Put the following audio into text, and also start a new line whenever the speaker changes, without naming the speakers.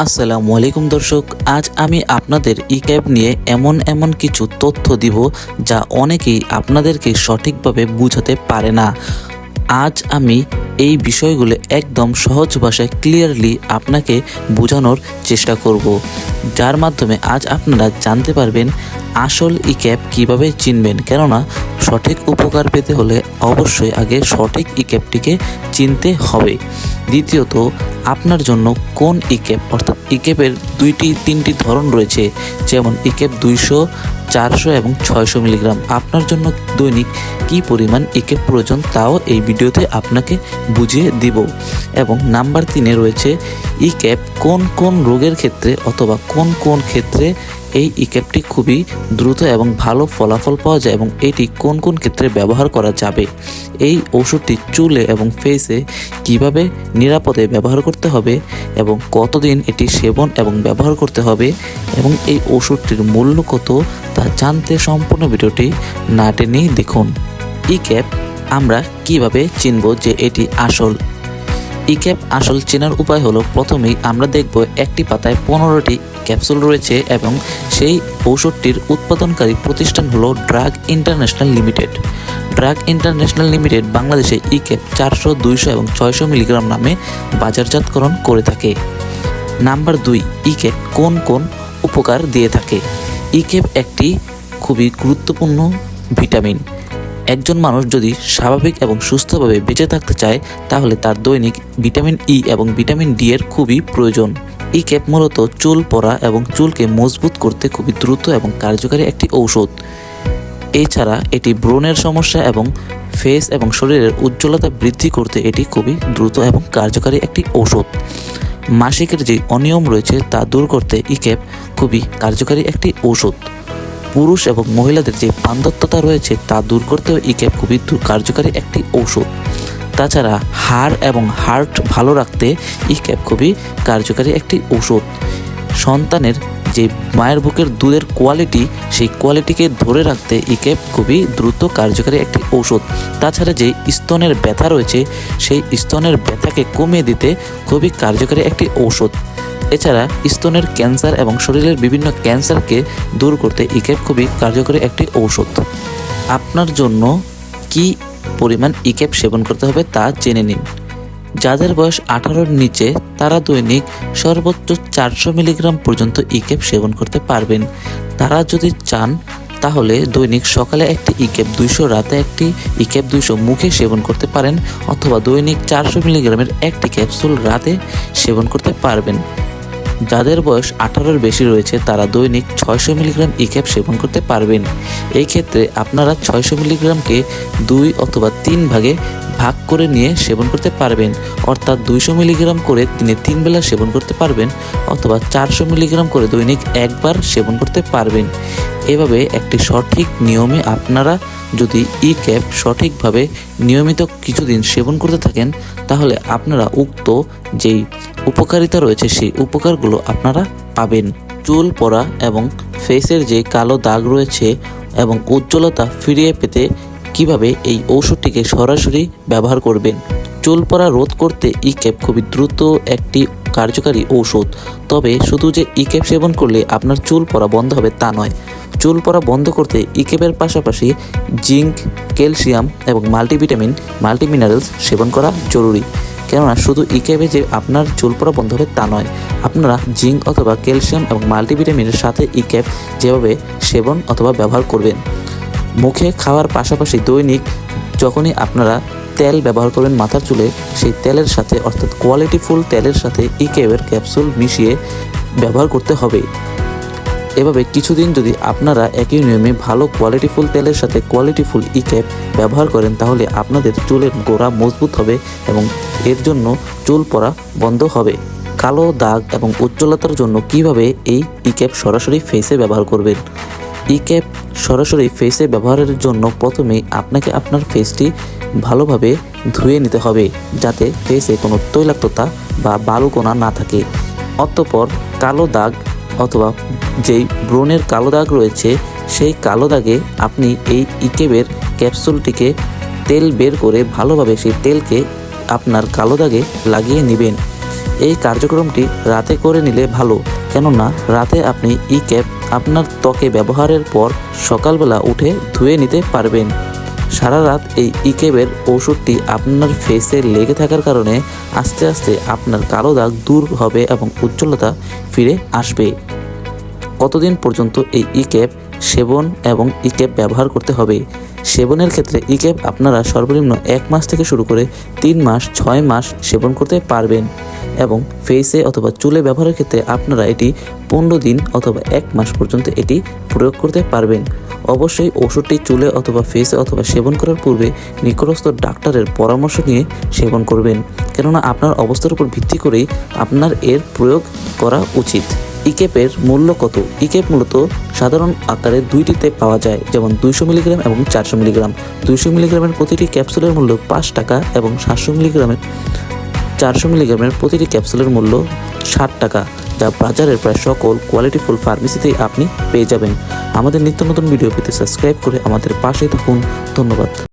আসসালামু আলাইকুম দর্শক, আজ আমি আপনাদের ইক্যাব নিয়ে এমন কিছু তথ্য দিব যা অনেকেই আপনাদেরকে সঠিকভাবে বোঝাতে পারে না। আজ আমি এই বিষয়গুলো একদম সহজ ভাষায় ক্লিয়ারলি আপনাকে বোঝানোর চেষ্টা করব, যার মাধ্যমে আজ আপনারা জানতে পারবেন আসল ইক্যাব কিভাবে চিনবেন। কেননা সঠিক উপকার পেতে হলে অবশ্যই আগে সঠিক ইক্যাবটিকে চিনতে হবে। দ্বিতীয়ত, আপনার জন্য কোন ইক্যাব, অর্থাৎ ইক্যাবের তিনটি ধরন রয়েছে, যেমন ইক্যাব 200, 400 এবং 600 মিলিগ্রাম। আপনার জন্য দৈনিক কি পরিমাণ ইক্যাব প্রয়োজন তাও এই ভিডিওতে আপনাকে বুঝিয়ে দিব। এবং নাম্বার 3-এ রয়েছে ইক্যাব কোন কোন রোগের ক্ষেত্রে অথবা কোন কোন ক্ষেত্রে এই ইক্যাবটি খুবই দ্রুত এবং ভালো ফলাফল পাওয়া যায় এবং এটি কোন কোন ক্ষেত্রে ব্যবহার করা যাবে। এই ওষুধটি চুলে এবং ফেসে কিভাবে নিরাপদে ব্যবহার করতে হবে এবং কতদিন এটি সেবন এবং ব্যবহার করতে হবে এবং এই ওষুধটির মূল্য কত তা জানতে সম্পূর্ণ ভিডিওটি না টেনেই দেখুন। ইক্যাব আমরা কিভাবে চিনব যে এটি আসল? ইক্যাব আসল চেনার উপায় হলো, প্রথমেই আমরা দেখব একটি পাতায় 15টি ক্যাপসুল রয়েছে এবং সেই ঔষধটির উৎপাদনকারী প্রতিষ্ঠান হলো drug international limited. Drug international limited বাংলাদেশে ইক্যাব 400, 200 এবং 600 মিলিগ্রাম নামে বাজারজাতকরণ করে থাকে। নাম্বার 2, ইক্যাব কোন কোন উপকার দিয়ে থাকে? ইক্যাব একটি খুবই গুরুত্বপূর্ণ ভিটামিন। একজন মানুষ যদি স্বাভাবিক এবং সুস্থভাবে বেঁচে থাকতে চায় তাহলে তার দৈনিক ভিটামিন ই এবং ভিটামিন ডি এর খুবই প্রয়োজন। ইক্যাব মূলত চুল পড়া এবং চুলকে মজবুত করতে খুবই দ্রুত এবং কার্যকারী একটি ঔষধ। এছাড়া এটি ব্রণের সমস্যা এবং ফেস এবং শরীরের উজ্জ্বলতা বৃদ্ধি করতে এটি খুবই দ্রুত এবং কার্যকারী একটি ঔষধ। মাসিকের যে অনিয়ম রয়েছে তা দূর করতে ইক্যাব খুবই কার্যকারী একটি ঔষধ। পুরুষ এবং মহিলাদের যে পান্ডত্যতা রয়েছে তা দূর করতেও ইক্যাব খুবই কার্যকারী একটি ঔষধ। তাছাড়া হাড় এবং হার্ট ভালো রাখতে ইক্যাব খুবই কার্যকারী একটি ঔষধ। সন্তানের যে মায়ের বুকের দুধের কোয়ালিটি, সেই কোয়ালিটিকে ধরে রাখতে ইক্যাব খুবই দ্রুত কার্যকারী একটি ঔষধ। তাছাড়া যে স্তনের ব্যথা রয়েছে সেই স্তনের ব্যথাকে কমিয়ে দিতে খুবই কার্যকারী একটি ঔষধ। এছাড়া স্তনের ক্যান্সার এবং শরীরের বিভিন্ন ক্যান্সারকে দূর করতে ইক্যাব খুবই কার্যকরী একটি ঔষধ। আপনার জন্য কি পরিমাণ ইক্যাব সেবন করতে হবে তা জেনে নিন। যাদের বয়স 18-র নিচে তারা দৈনিক সর্বোচ্চ 400 মিলিগ্রাম পর্যন্ত ইক্যাব সেবন করতে পারবেন। তারা যদি চান তাহলে দৈনিক সকালে একটি ইক্যাব 200, রাতে একটি ইক্যাব 200 মুখে সেবন করতে পারেন, অথবা দৈনিক 400 মিলিগ্রামের একটি ক্যাপসুল রাতে সেবন করতে পারবেন। যাদের বয়স 18-এর বেশি রয়েছে তারা দৈনিক 600 মিলিগ্রাম ইক্যাব সেবন করতে পারবেন। এই ক্ষেত্রে আপনারা 600 মিলিগ্রামকে 2 অথবা 3 ভাগে ভাগ করে নিয়ে সেবন করতে পারবেন, অর্থাৎ 200 মিলিগ্রাম করে দিনে 3 বেলা সেবন করতে পারবেন, অথবা 400 মিলিগ্রাম করে দৈনিক একবার সেবন করতে পারবেন। এভাবে একটি সঠিক নিয়মে আপনারা যদি ইক্যাব সঠিকভাবে নিয়মিত কিছুদিন সেবন করতে থাকেন তাহলে আপনারা উক্ত যেই উপকারিতা রয়েছে সেই উপকারগুলো আপনারা পাবেন। চুল পড়া এবং ফেসের যে কালো দাগ রয়েছে এবং উজ্জ্বলতা ফিরিয়ে পেতে কিভাবে এই ঔষধটিকে সরাসরি ব্যবহার করবেন। চুল পড়া রোধ করতে ইক্যাব খুবই দ্রুত একটি কার্যকারী ঔষধ। তবে শুধু যে ইক্যাব সেবন করলে আপনার চুল পড়া বন্ধ হবে তা নয়। চুল পড়া বন্ধ করতে ইক্যাবের পাশাপাশি জিঙ্ক, ক্যালসিয়াম এবং মাল্টিভিটামিন, মাল্টিমিনারেলস সেবন করা জরুরি। কেননা শুধু ইক্যাবে যে আপনার চুল পড়া বন্ধ হবে তা নয়, আপনারা জিঙ্ক অথবা ক্যালসিয়াম এবং মাল্টিভিটামিনের সাথে ইক্যাব যেভাবে সেবন অথবা ব্যবহার করবেন। মুখে খাওয়ার পাশাপাশি দৈনিক যখনই আপনারা তেল ব্যবহার করবেন মাথার চুলে, সেই তেলের সাথে অর্থাৎ কোয়ালিটিফুল তেলের সাথে ইক্যাবের ক্যাপসুল মিশিয়ে ব্যবহার করতে হবে। এভাবে কিছুদিন যদি আপনারা একই নিয়মে ভালো কোয়ালিটিফুল তেলের সাথে কোয়ালিটিফুল ইক্যাব ব্যবহার করেন তাহলে আপনাদের চুলের গোড়া মজবুত হবে এবং এর জন্য চুল পড়া বন্ধ হবে। কালো দাগ এবং উজ্জ্বলতার জন্য কিভাবে এই ইক্যাব সরাসরি ফেসে ব্যবহার করবেন? ইক্যাব সরাসরি ফেসে ব্যবহারের জন্য প্রথমেই আপনাকে আপনার ফেসটি ভালোভাবে ধুয়ে নিতে হবে যাতে ফেসে কোনো তৈলাক্ততা বা বালুকণা না থাকে। অতঃপর কালো দাগ অথবা যেই ব্রণের কালো দাগ রয়েছে সেই কালো দাগে আপনি এই ইক্যাবের ক্যাপসুলটিকে তেল বের করে ভালোভাবে সেই তেলকে আপনার কালো দাগে লাগিয়ে নেবেন এই কার্যক্রমটি রাতে করে নিলে ভালো, কেননা রাতে আপনি ই ক্যাপ আপনার ত্বকে ব্যবহারের পর সকালবেলা উঠে ধুয়ে নিতে পারবেন। সারা রাত এই ই ক্যাপের ওষুধটি আপনার ফেসে লেগে থাকার কারণে আস্তে আস্তে আপনার কালো দাগ দূর হবে এবং উজ্জ্বলতা ফিরে আসবে। কতদিন পর্যন্ত এই ই ক্যাপ সেবন এবং ই ক্যাপ ব্যবহার করতে হবে? সেবনের ক্ষেত্রে ই ক্যাপ আপনারা সর্বনিম্ন 1 মাস থেকে শুরু করে 3 মাস 6 মাস সেবন করতে পারবেন এবং ফেসে অথবা চুলে ব্যবহারের ক্ষেত্রে আপনারা এটি 15 দিন অথবা 1 মাস পর্যন্ত এটি প্রয়োগ করতে পারবেন। অবশ্যই ওষুধটি চুলে অথবা ফেসে অথবা সেবন করার পূর্বে নিকটস্থ ডাক্তারের পরামর্শ নিয়ে সেবন করবেন, কেননা আপনার অবস্থার উপর ভিত্তি করেই আপনার এর প্রয়োগ করা উচিত। ই ক্যাপের মূল্য কত? ই ক্যাপ মূলত সাধারণ আকারে দুইটিতে পাওয়া যায়, যেমন 200 মিলিগ্রাম এবং 400 মিলিগ্রাম। 200 মিলিগ্রামের প্রতিটি ক্যাপসুলের মূল্য 5 টাকা এবং 400 মিলিগ্রামের প্রতিটি ক্যাপসুলের মূল্য 60 টাকা, যা বাজারের প্রায় সকল কোয়ালিটিফুল ফার্মেসিতেই আপনি পেয়ে যাবেন। আমাদের নিত্য নতুন ভিডিও পেতে সাবস্ক্রাইব করে আমাদের পাশে থাকুন। ধন্যবাদ।